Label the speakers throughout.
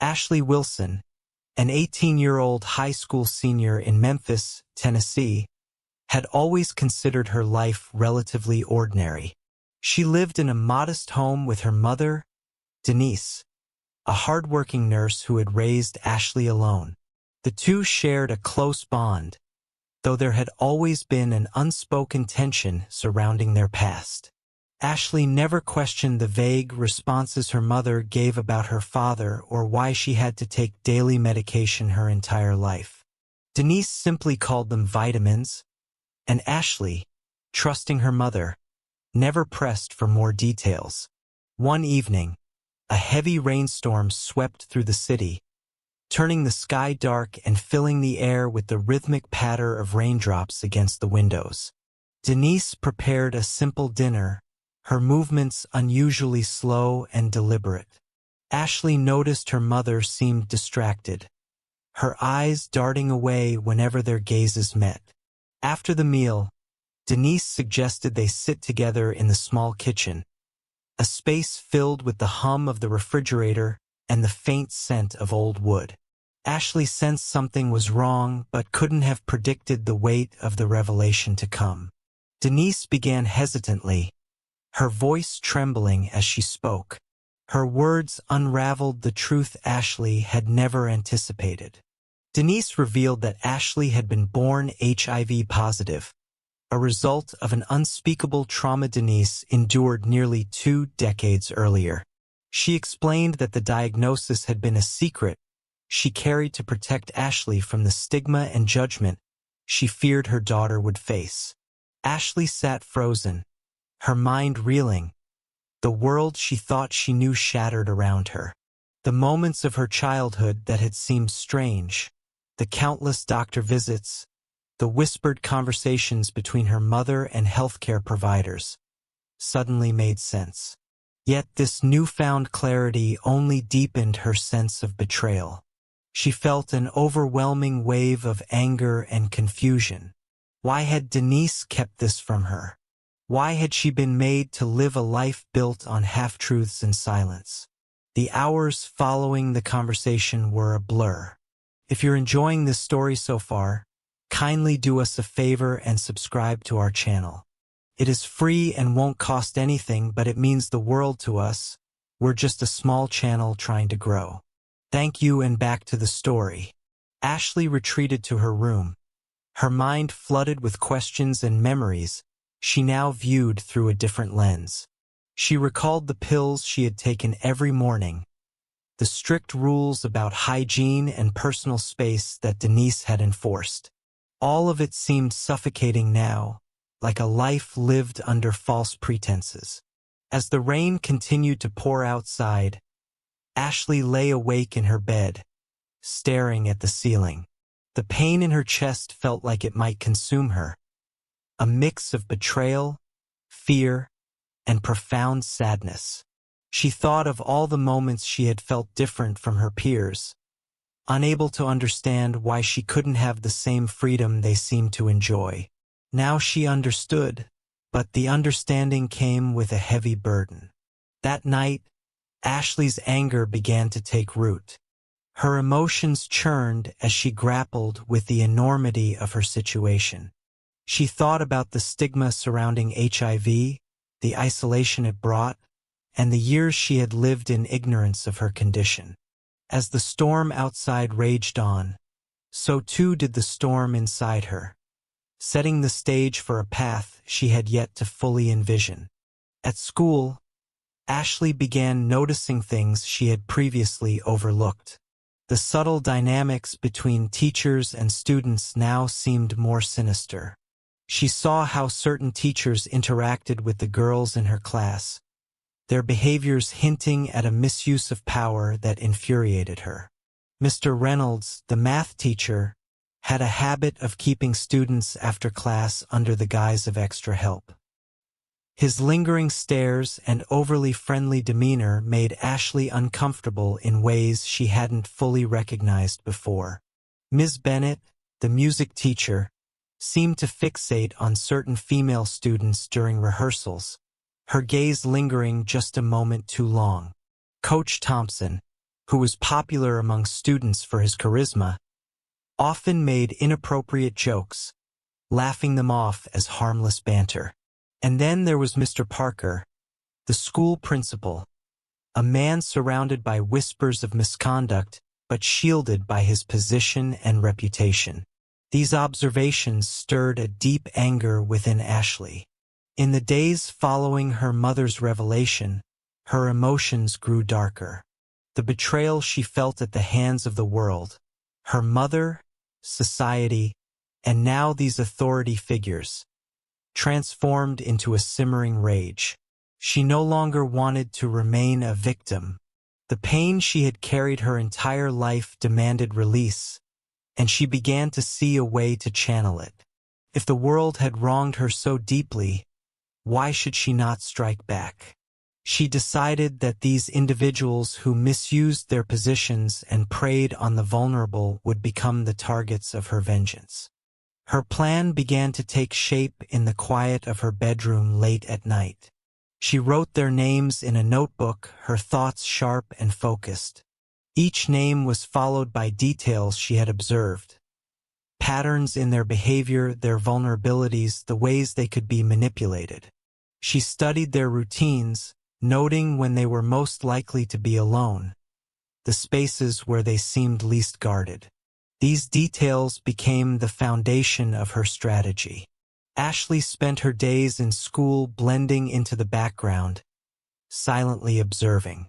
Speaker 1: Ashley Wilson, an 18-year-old high school senior in Memphis, Tennessee, had always considered her life relatively ordinary. She lived in a modest home with her mother, Denise, a hard-working nurse who had raised Ashley alone. The two shared a close bond, though there had always been an unspoken tension surrounding their past. Ashley never questioned the vague responses her mother gave about her father or why she had to take daily medication her entire life. Denise simply called them vitamins, and Ashley, trusting her mother, never pressed for more details. One evening, a heavy rainstorm swept through the city, turning the sky dark and filling the air with the rhythmic patter of raindrops against the windows. Denise prepared a simple dinner, her movements unusually slow and deliberate. Ashley noticed her mother seemed distracted, her eyes darting away whenever their gazes met. After the meal, Denise suggested they sit together in the small kitchen, a space filled with the hum of the refrigerator and the faint scent of old wood. Ashley sensed something was wrong but couldn't have predicted the weight of the revelation to come. Denise began hesitantly, her voice trembling as she spoke. Her words unraveled the truth Ashley had never anticipated. Denise revealed that Ashley had been born HIV positive, a result of an unspeakable trauma Denise endured nearly 2 decades earlier. She explained that the diagnosis had been a secret she carried to protect Ashley from the stigma and judgment she feared her daughter would face. Ashley sat frozen, her mind reeling, the world she thought she knew shattered around her. The moments of her childhood that had seemed strange, the countless doctor visits, the whispered conversations between her mother and healthcare providers, suddenly made sense. Yet this newfound clarity only deepened her sense of betrayal. She felt an overwhelming wave of anger and confusion. Why had Denise kept this from her? Why had she been made to live a life built on half-truths and silence? The hours following the conversation were a blur. If you're enjoying this story so far, kindly do us a favor and subscribe to our channel. It is free and won't cost anything, but it means the world to us. We're just a small channel trying to grow. Thank you, and back to the story. Ashley retreated to her room, her mind flooded with questions and memories she now viewed through a different lens. She recalled the pills she had taken every morning, the strict rules about hygiene and personal space that Denise had enforced. All of it seemed suffocating now, like a life lived under false pretenses. As the rain continued to pour outside, Ashley lay awake in her bed, staring at the ceiling. The pain in her chest felt like it might consume her, a mix of betrayal, fear, and profound sadness. She thought of all the moments she had felt different from her peers, unable to understand why she couldn't have the same freedom they seemed to enjoy. Now she understood, but the understanding came with a heavy burden. That night, Ashley's anger began to take root. Her emotions churned as she grappled with the enormity of her situation. She thought about the stigma surrounding HIV, the isolation it brought, and the years she had lived in ignorance of her condition. As the storm outside raged on, so too did the storm inside her, setting the stage for a path she had yet to fully envision. At school, Ashley began noticing things she had previously overlooked. The subtle dynamics between teachers and students now seemed more sinister. She saw how certain teachers interacted with the girls in her class, their behaviors hinting at a misuse of power that infuriated her. Mr. Reynolds, the math teacher, had a habit of keeping students after class under the guise of extra help. His lingering stares and overly friendly demeanor made Ashley uncomfortable in ways she hadn't fully recognized before. Ms. Bennett, the music teacher, seemed to fixate on certain female students during rehearsals, her gaze lingering just a moment too long. Coach Thompson, who was popular among students for his charisma, often made inappropriate jokes, laughing them off as harmless banter. And then there was Mr. Parker, the school principal, a man surrounded by whispers of misconduct but shielded by his position and reputation. These observations stirred a deep anger within Ashley. In the days following her mother's revelation, her emotions grew darker. The betrayal she felt at the hands of the world, her mother, society, and now these authority figures, transformed into a simmering rage. She no longer wanted to remain a victim. The pain she had carried her entire life demanded release, and she began to see a way to channel it. If the world had wronged her so deeply, why should she not strike back? She decided that these individuals who misused their positions and preyed on the vulnerable would become the targets of her vengeance. Her plan began to take shape in the quiet of her bedroom late at night. She wrote their names in a notebook, her thoughts sharp and focused. Each name was followed by details she had observed. Patterns in their behavior, their vulnerabilities, the ways they could be manipulated. She studied their routines, noting when they were most likely to be alone, the spaces where they seemed least guarded. These details became the foundation of her strategy. Ashley spent her days in school blending into the background, silently observing.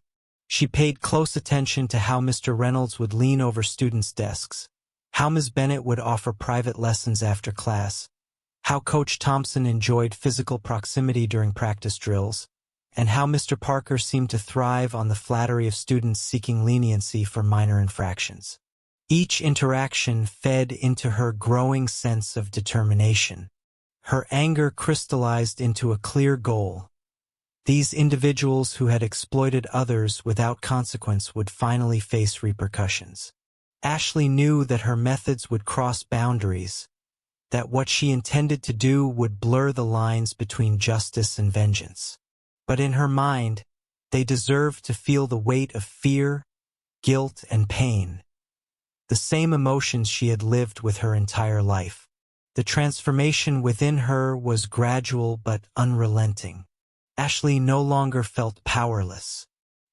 Speaker 1: She paid close attention to how Mr. Reynolds would lean over students' desks, how Ms. Bennett would offer private lessons after class, how Coach Thompson enjoyed physical proximity during practice drills, and how Mr. Parker seemed to thrive on the flattery of students seeking leniency for minor infractions. Each interaction fed into her growing sense of determination. Her anger crystallized into a clear goal. These individuals who had exploited others without consequence would finally face repercussions. Ashley knew that her methods would cross boundaries, that what she intended to do would blur the lines between justice and vengeance. But in her mind, they deserved to feel the weight of fear, guilt, and pain, the same emotions she had lived with her entire life. The transformation within her was gradual but unrelenting. Ashley no longer felt powerless.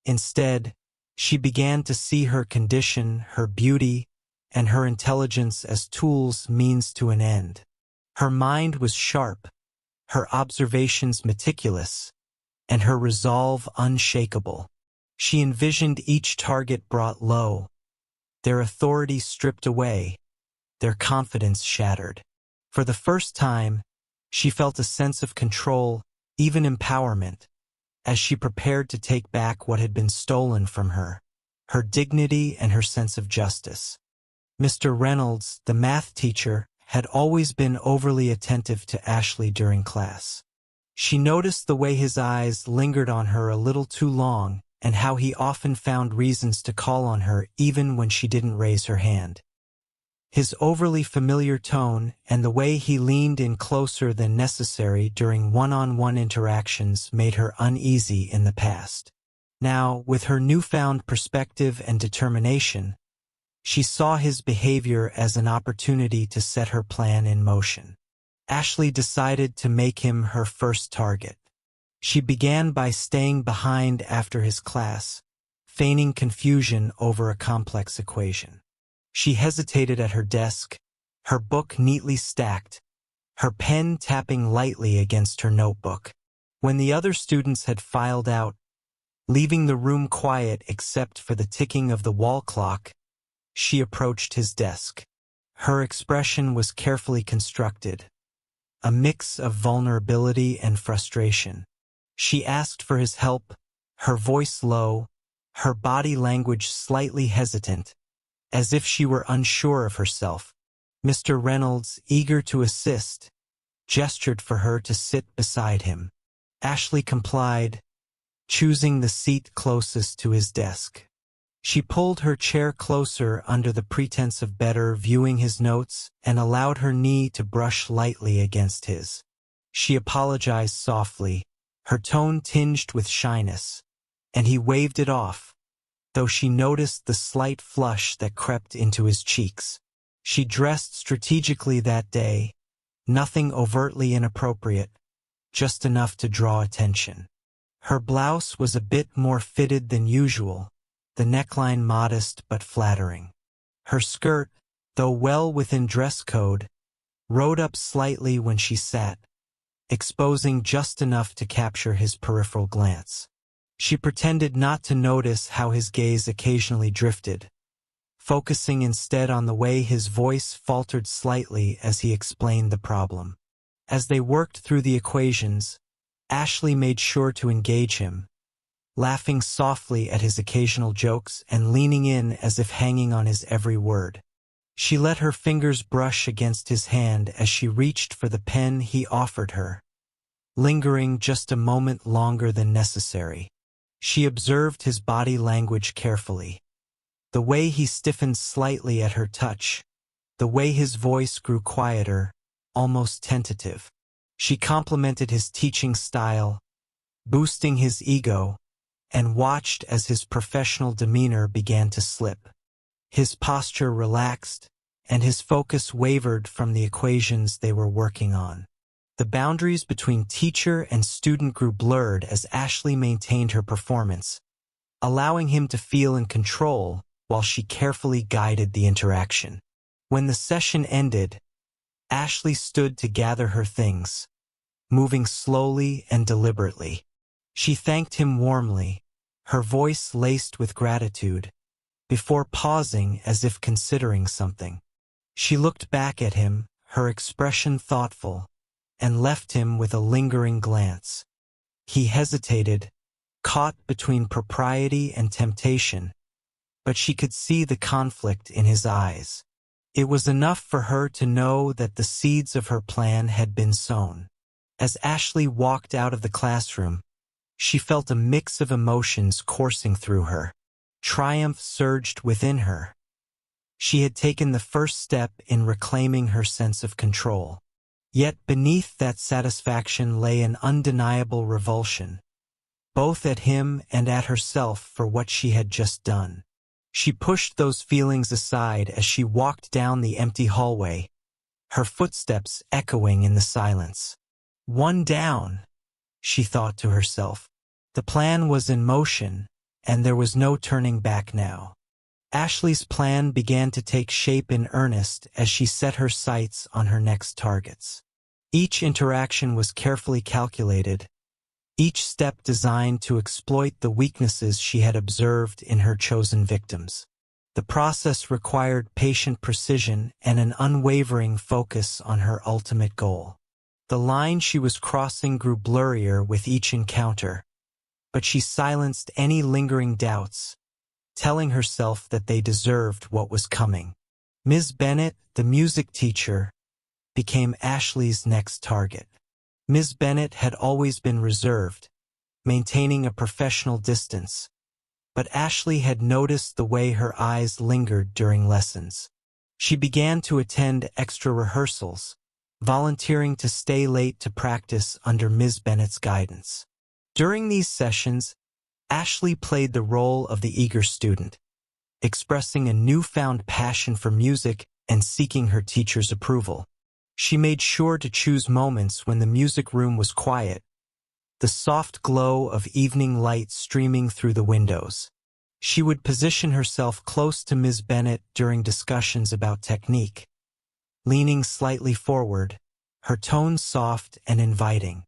Speaker 1: Instead, she began to see her condition, her beauty, and her intelligence as tools means to an end. Her mind was sharp, her observations meticulous, and her resolve unshakable. She envisioned each target brought low, their authority stripped away, their confidence shattered. For the first time, she felt a sense of control, even empowerment, as she prepared to take back what had been stolen from her, her dignity and her sense of justice. Mr. Reynolds, the math teacher, had always been overly attentive to Ashley during class. She noticed the way his eyes lingered on her a little too long and how he often found reasons to call on her even when she didn't raise her hand. His overly familiar tone and the way he leaned in closer than necessary during one-on-one interactions made her uneasy in the past. Now, with her newfound perspective and determination, she saw his behavior as an opportunity to set her plan in motion. Ashley decided to make him her first target. She began by staying behind after his class, feigning confusion over a complex equation. She hesitated at her desk, her book neatly stacked, her pen tapping lightly against her notebook. When the other students had filed out, leaving the room quiet except for the ticking of the wall clock, she approached his desk. Her expression was carefully constructed, a mix of vulnerability and frustration. She asked for his help, her voice low, her body language slightly hesitant, as if she were unsure of herself. Mr. Reynolds, eager to assist, gestured for her to sit beside him. Ashley complied, choosing the seat closest to his desk. She pulled her chair closer under the pretense of better viewing his notes and allowed her knee to brush lightly against his. She apologized softly, her tone tinged with shyness, and he waved it off, though she noticed the slight flush that crept into his cheeks. She dressed strategically that day, nothing overtly inappropriate, just enough to draw attention. Her blouse was a bit more fitted than usual, the neckline modest but flattering. Her skirt, though well within dress code, rode up slightly when she sat, exposing just enough to capture his peripheral glance. She pretended not to notice how his gaze occasionally drifted, focusing instead on the way his voice faltered slightly as he explained the problem. As they worked through the equations, Ashley made sure to engage him, laughing softly at his occasional jokes and leaning in as if hanging on his every word. She let her fingers brush against his hand as she reached for the pen he offered her, lingering just a moment longer than necessary. She observed his body language carefully. The way he stiffened slightly at her touch, the way his voice grew quieter, almost tentative. She complimented his teaching style, boosting his ego, and watched as his professional demeanor began to slip. His posture relaxed, and his focus wavered from the equations they were working on. The boundaries between teacher and student grew blurred as Ashley maintained her performance, allowing him to feel in control while she carefully guided the interaction. When the session ended, Ashley stood to gather her things, moving slowly and deliberately. She thanked him warmly, her voice laced with gratitude, before pausing as if considering something. She looked back at him, her expression thoughtful, and left him with a lingering glance. He hesitated, caught between propriety and temptation, but she could see the conflict in his eyes. It was enough for her to know that the seeds of her plan had been sown. As Ashley walked out of the classroom, she felt a mix of emotions coursing through her. Triumph surged within her. She had taken the first step in reclaiming her sense of control. Yet beneath that satisfaction lay an undeniable revulsion, both at him and at herself for what she had just done. She pushed those feelings aside as she walked down the empty hallway, her footsteps echoing in the silence. One down, she thought to herself. The plan was in motion, and there was no turning back now. Ashley's plan began to take shape in earnest as she set her sights on her next targets. Each interaction was carefully calculated, each step designed to exploit the weaknesses she had observed in her chosen victims. The process required patient precision and an unwavering focus on her ultimate goal. The line she was crossing grew blurrier with each encounter, but she silenced any lingering doubts, telling herself that they deserved what was coming. Ms. Bennett, the music teacher, became Ashley's next target. Ms. Bennett had always been reserved, maintaining a professional distance, but Ashley had noticed the way her eyes lingered during lessons. She began to attend extra rehearsals, volunteering to stay late to practice under Ms. Bennett's guidance. During these sessions, Ashley played the role of the eager student, expressing a newfound passion for music and seeking her teacher's approval. She made sure to choose moments when the music room was quiet, the soft glow of evening light streaming through the windows. She would position herself close to Ms. Bennett during discussions about technique, leaning slightly forward, her tone soft and inviting.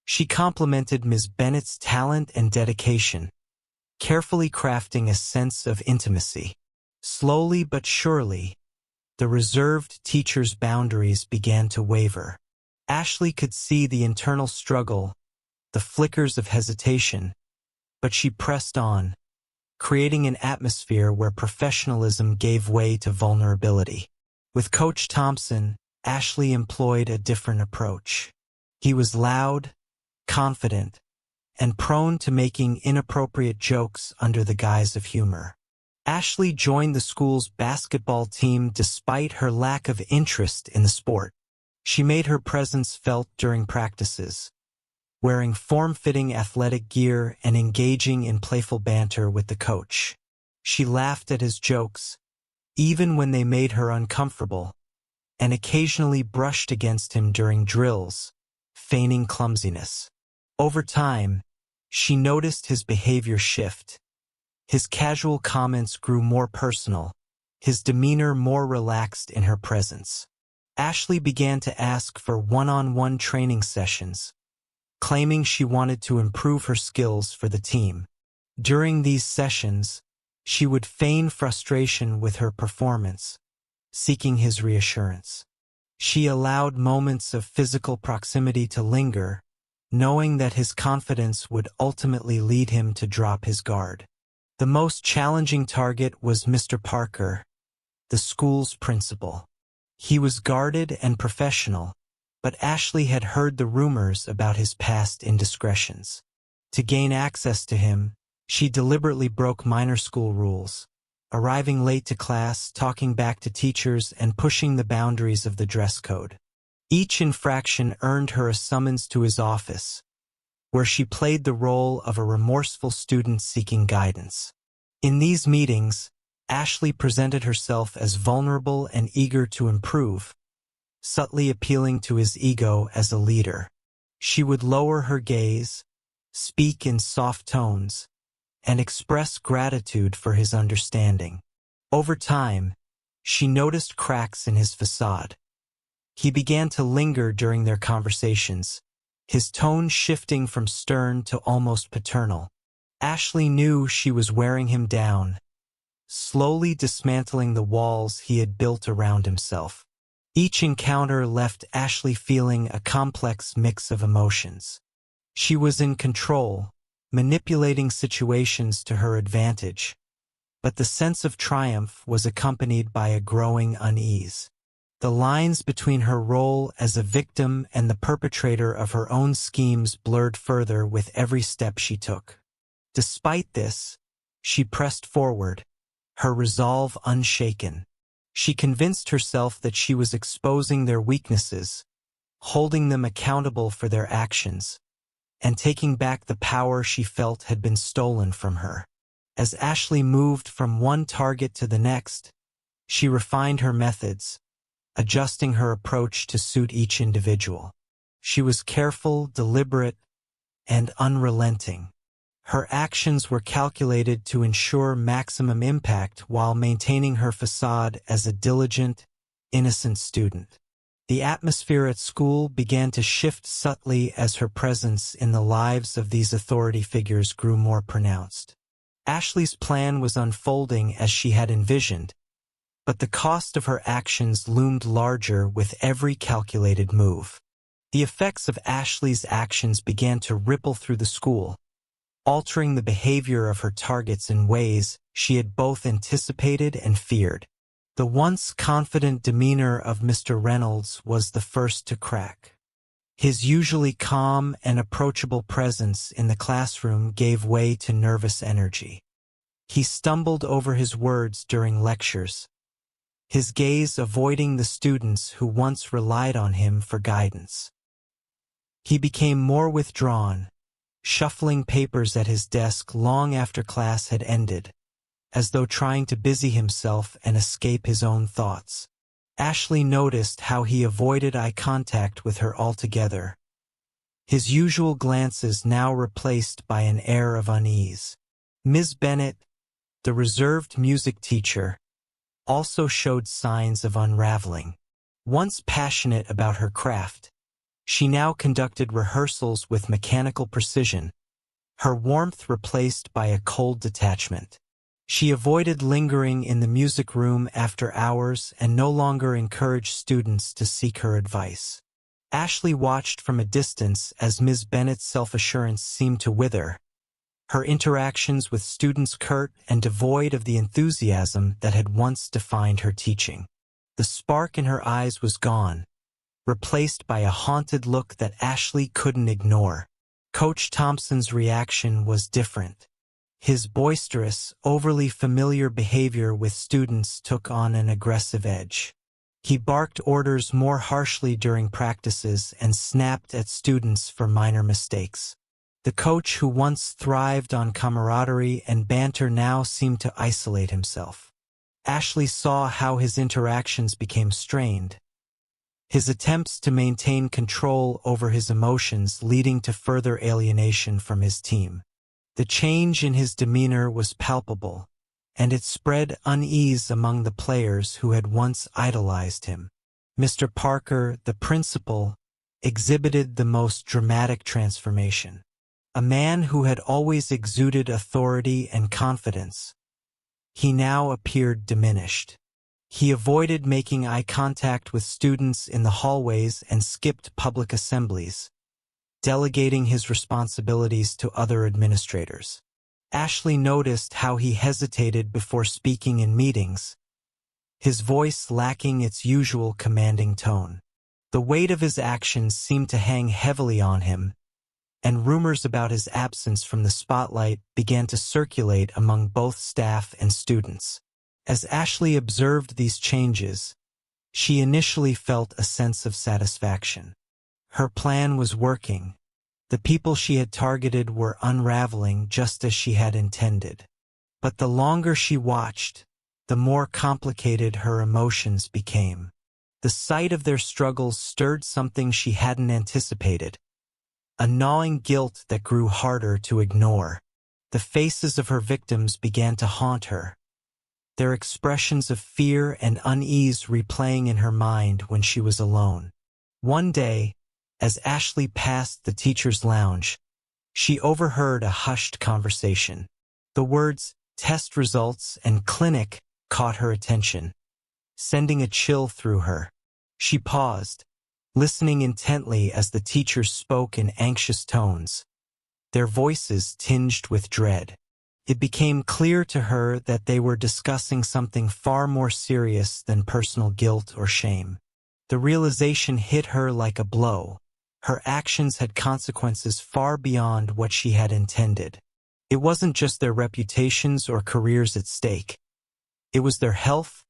Speaker 1: She complimented Ms. Bennett's talent and dedication, carefully crafting a sense of intimacy. Slowly but surely, the reserved teacher's boundaries began to waver. Ashley could see the internal struggle, the flickers of hesitation, but she pressed on, creating an atmosphere where professionalism gave way to vulnerability. With Coach Thompson, Ashley employed a different approach. He was loud, confident, and prone to making inappropriate jokes under the guise of humor. Ashley joined the school's basketball team despite her lack of interest in the sport. She made her presence felt during practices, wearing form-fitting athletic gear and engaging in playful banter with the coach. She laughed at his jokes, even when they made her uncomfortable, and occasionally brushed against him during drills, feigning clumsiness. Over time, she noticed his behavior shift. His casual comments grew more personal, his demeanor more relaxed in her presence. Ashley began to ask for one-on-one training sessions, claiming she wanted to improve her skills for the team. During these sessions, she would feign frustration with her performance, seeking his reassurance. She allowed moments of physical proximity to linger, knowing that his confidence would ultimately lead him to drop his guard. The most challenging target was Mr. Parker, the school's principal. He was guarded and professional, but Ashley had heard the rumors about his past indiscretions. To gain access to him, she deliberately broke minor school rules, arriving late to class, talking back to teachers, and pushing the boundaries of the dress code. Each infraction earned her a summons to his office, where she played the role of a remorseful student seeking guidance. In these meetings, Ashley presented herself as vulnerable and eager to improve, subtly appealing to his ego as a leader. She would lower her gaze, speak in soft tones, and express gratitude for his understanding. Over time, she noticed cracks in his facade. He began to linger during their conversations, his tone shifting from stern to almost paternal. Ashley knew she was wearing him down, slowly dismantling the walls he had built around himself. Each encounter left Ashley feeling a complex mix of emotions. She was in control, manipulating situations to her advantage, but the sense of triumph was accompanied by a growing unease. The lines between her role as a victim and the perpetrator of her own schemes blurred further with every step she took. Despite this, she pressed forward, her resolve unshaken. She convinced herself that she was exposing their weaknesses, holding them accountable for their actions, and taking back the power she felt had been stolen from her. As Ashley moved from one target to the next, she refined her methods, adjusting her approach to suit each individual. She was careful, deliberate, and unrelenting. Her actions were calculated to ensure maximum impact while maintaining her facade as a diligent, innocent student. The atmosphere at school began to shift subtly as her presence in the lives of these authority figures grew more pronounced. Ashley's plan was unfolding as she had envisioned, but the cost of her actions loomed larger with every calculated move. The effects of Ashley's actions began to ripple through the school, altering the behavior of her targets in ways she had both anticipated and feared. The once confident demeanor of Mr. Reynolds was the first to crack. His usually calm and approachable presence in the classroom gave way to nervous energy. He stumbled over his words during lectures, his gaze avoiding the students who once relied on him for guidance. He became more withdrawn, shuffling papers at his desk long after class had ended, as though trying to busy himself and escape his own thoughts. Ashley noticed how he avoided eye contact with her altogether, his usual glances now replaced by an air of unease. Ms. Bennett, the reserved music teacher, also showed signs of unraveling. Once passionate about her craft, she now conducted rehearsals with mechanical precision, her warmth replaced by a cold detachment. She avoided lingering in the music room after hours and no longer encouraged students to seek her advice. Ashley watched from a distance as Ms. Bennett's self-assurance seemed to wither, her interactions with students curt and devoid of the enthusiasm that had once defined her teaching. The spark in her eyes was gone, replaced by a haunted look that Ashley couldn't ignore. Coach Thompson's reaction was different. His boisterous, overly familiar behavior with students took on an aggressive edge. He barked orders more harshly during practices and snapped at students for minor mistakes. The coach who once thrived on camaraderie and banter now seemed to isolate himself. Ashley saw how his interactions became strained, his attempts to maintain control over his emotions leading to further alienation from his team. The change in his demeanor was palpable, and it spread unease among the players who had once idolized him. Mr. Parker, the principal, exhibited the most dramatic transformation. A man who had always exuded authority and confidence, he now appeared diminished. He avoided making eye contact with students in the hallways and skipped public assemblies, delegating his responsibilities to other administrators. Ashley noticed how he hesitated before speaking in meetings, his voice lacking its usual commanding tone. The weight of his actions seemed to hang heavily on him, and rumors about his absence from the spotlight began to circulate among both staff and students. As Ashley observed these changes, she initially felt a sense of satisfaction. Her plan was working. The people she had targeted were unraveling just as she had intended. But the longer she watched, the more complicated her emotions became. The sight of their struggles stirred something she hadn't anticipated, a gnawing guilt that grew harder to ignore. The faces of her victims began to haunt her, their expressions of fear and unease replaying in her mind when she was alone. One day, as Ashley passed the teacher's lounge, she overheard a hushed conversation. The words, "test results" and "clinic" caught her attention, sending a chill through her. She paused, listening intently as the teachers spoke in anxious tones, their voices tinged with dread. It became clear to her that they were discussing something far more serious than personal guilt or shame. The realization hit her like a blow. Her actions had consequences far beyond what she had intended. It wasn't just their reputations or careers at stake. It was their health,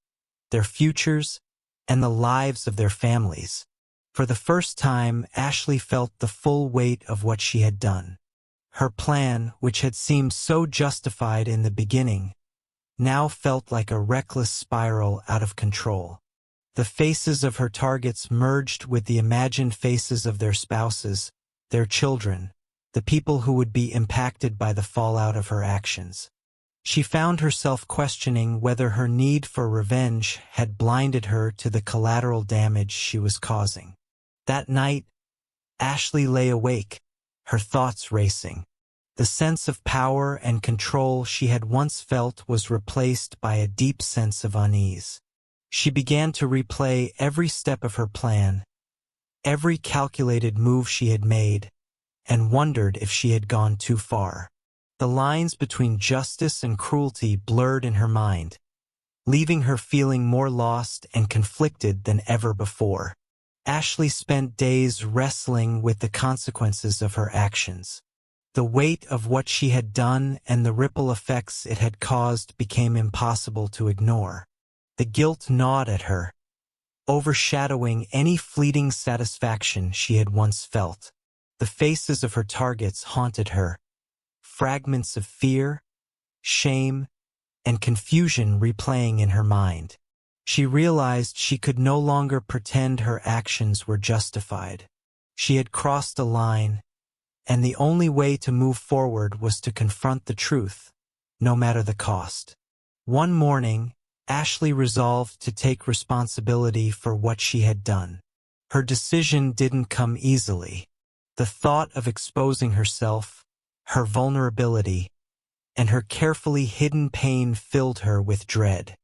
Speaker 1: their futures, and the lives of their families. For the first time, Ashley felt the full weight of what she had done. Her plan, which had seemed so justified in the beginning, now felt like a reckless spiral out of control. The faces of her targets merged with the imagined faces of their spouses, their children, the people who would be impacted by the fallout of her actions. She found herself questioning whether her need for revenge had blinded her to the collateral damage she was causing. That night, Ashley lay awake, her thoughts racing. The sense of power and control she had once felt was replaced by a deep sense of unease. She began to replay every step of her plan, every calculated move she had made, and wondered if she had gone too far. The lines between justice and cruelty blurred in her mind, leaving her feeling more lost and conflicted than ever before. Ashley spent days wrestling with the consequences of her actions. The weight of what she had done and the ripple effects it had caused became impossible to ignore. The guilt gnawed at her, overshadowing any fleeting satisfaction she had once felt. The faces of her targets haunted her, fragments of fear, shame, and confusion replaying in her mind. She realized she could no longer pretend her actions were justified. She had crossed a line, and the only way to move forward was to confront the truth, no matter the cost. One morning, Ashley resolved to take responsibility for what she had done. Her decision didn't come easily. The thought of exposing herself, her vulnerability, and her carefully hidden pain filled her with dread.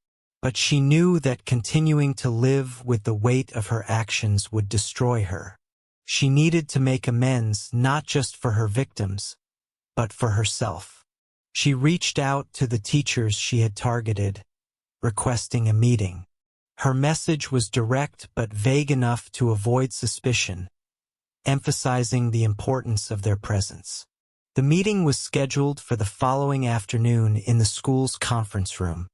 Speaker 1: But she knew that continuing to live with the weight of her actions would destroy her. She needed to make amends not just for her victims, but for herself. She reached out to the teachers she had targeted, requesting a meeting. Her message was direct but vague enough to avoid suspicion, emphasizing the importance of their presence. The meeting was scheduled for the following afternoon in the school's conference room.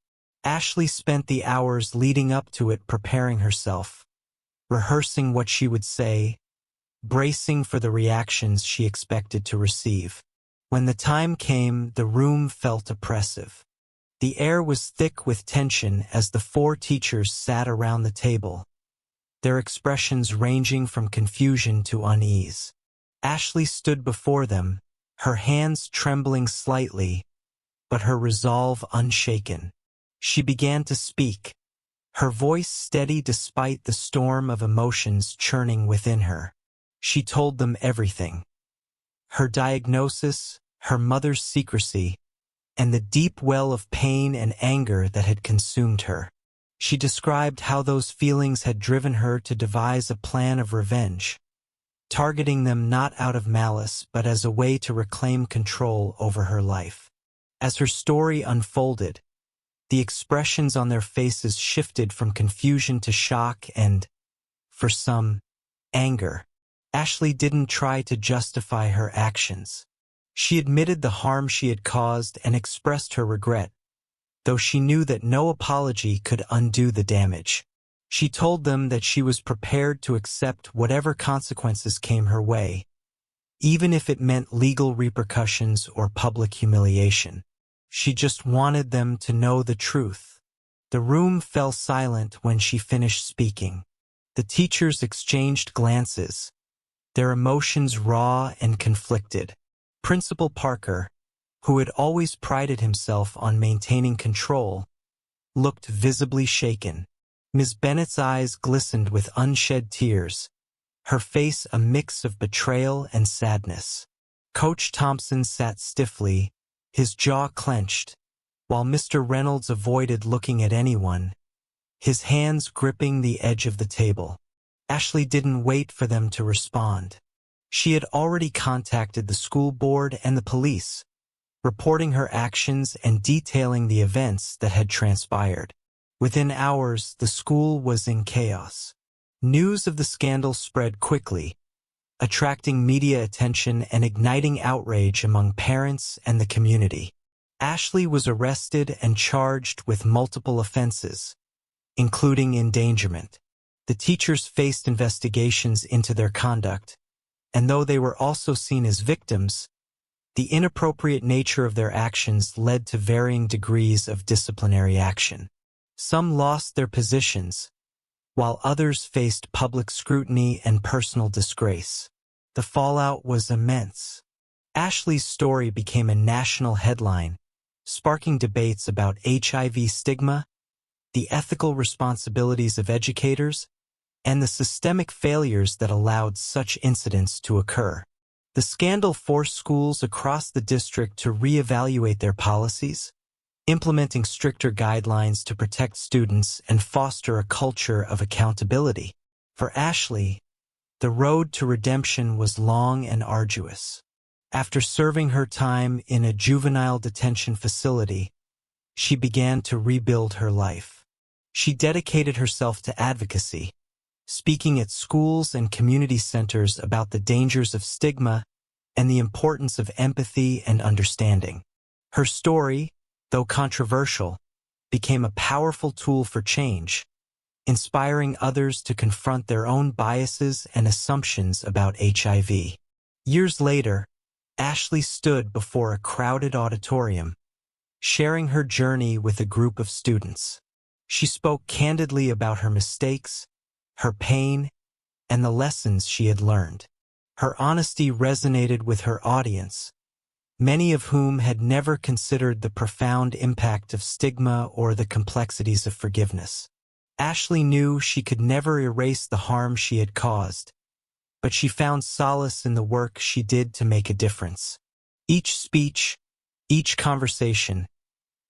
Speaker 1: Ashley spent the hours leading up to it preparing herself, rehearsing what she would say, bracing for the reactions she expected to receive. When the time came, the room felt oppressive. The air was thick with tension as the four teachers sat around the table, their expressions ranging from confusion to unease. Ashley stood before them, her hands trembling slightly, but her resolve unshaken. She began to speak, her voice steady despite the storm of emotions churning within her. She told them everything. Her diagnosis, her mother's secrecy, and the deep well of pain and anger that had consumed her. She described how those feelings had driven her to devise a plan of revenge, targeting them not out of malice but as a way to reclaim control over her life. As her story unfolded, the expressions on their faces shifted from confusion to shock and, for some, anger. Ashley didn't try to justify her actions. She admitted the harm she had caused and expressed her regret, though she knew that no apology could undo the damage. She told them that she was prepared to accept whatever consequences came her way, even if it meant legal repercussions or public humiliation. She just wanted them to know the truth. The room fell silent when she finished speaking. The teachers exchanged glances, their emotions raw and conflicted. Principal Parker, who had always prided himself on maintaining control, looked visibly shaken. Ms. Bennett's eyes glistened with unshed tears, her face a mix of betrayal and sadness. Coach Thompson sat stiffly, his jaw clenched, while Mr. Reynolds avoided looking at anyone, his hands gripping the edge of the table. Ashley didn't wait for them to respond. She had already contacted the school board and the police, reporting her actions and detailing the events that had transpired. Within hours, the school was in chaos. News of the scandal spread quickly, attracting media attention and igniting outrage among parents and the community. Ashley was arrested and charged with multiple offenses, including endangerment. The teachers faced investigations into their conduct, and though they were also seen as victims, the inappropriate nature of their actions led to varying degrees of disciplinary action. Some lost their positions, while others faced public scrutiny and personal disgrace. The fallout was immense. Ashley's story became a national headline, sparking debates about HIV stigma, the ethical responsibilities of educators, and the systemic failures that allowed such incidents to occur. The scandal forced schools across the district to reevaluate their policies, implementing stricter guidelines to protect students and foster a culture of accountability. For Ashley, the road to redemption was long and arduous. After serving her time in a juvenile detention facility, she began to rebuild her life. She dedicated herself to advocacy, speaking at schools and community centers about the dangers of stigma and the importance of empathy and understanding. Her story, though controversial, became a powerful tool for change, inspiring others to confront their own biases and assumptions about HIV. Years later, Ashley stood before a crowded auditorium, sharing her journey with a group of students. She spoke candidly about her mistakes, her pain, and the lessons she had learned. Her honesty resonated with her audience, many of whom had never considered the profound impact of stigma or the complexities of forgiveness. Ashley knew she could never erase the harm she had caused, but she found solace in the work she did to make a difference. Each speech, each conversation,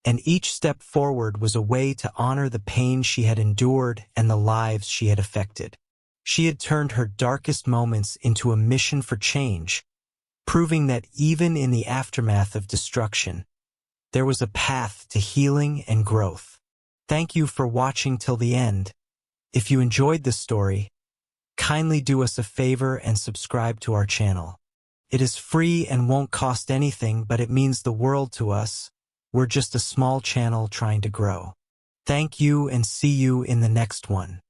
Speaker 1: and each step forward was a way to honor the pain she had endured and the lives she had affected. She had turned her darkest moments into a mission for change, proving that even in the aftermath of destruction, there was a path to healing and growth. Thank you for watching till the end. If you enjoyed this story, kindly do us a favor and subscribe to our channel. It is free and won't cost anything, but it means the world to us. We're just a small channel trying to grow. Thank you and see you in the next one.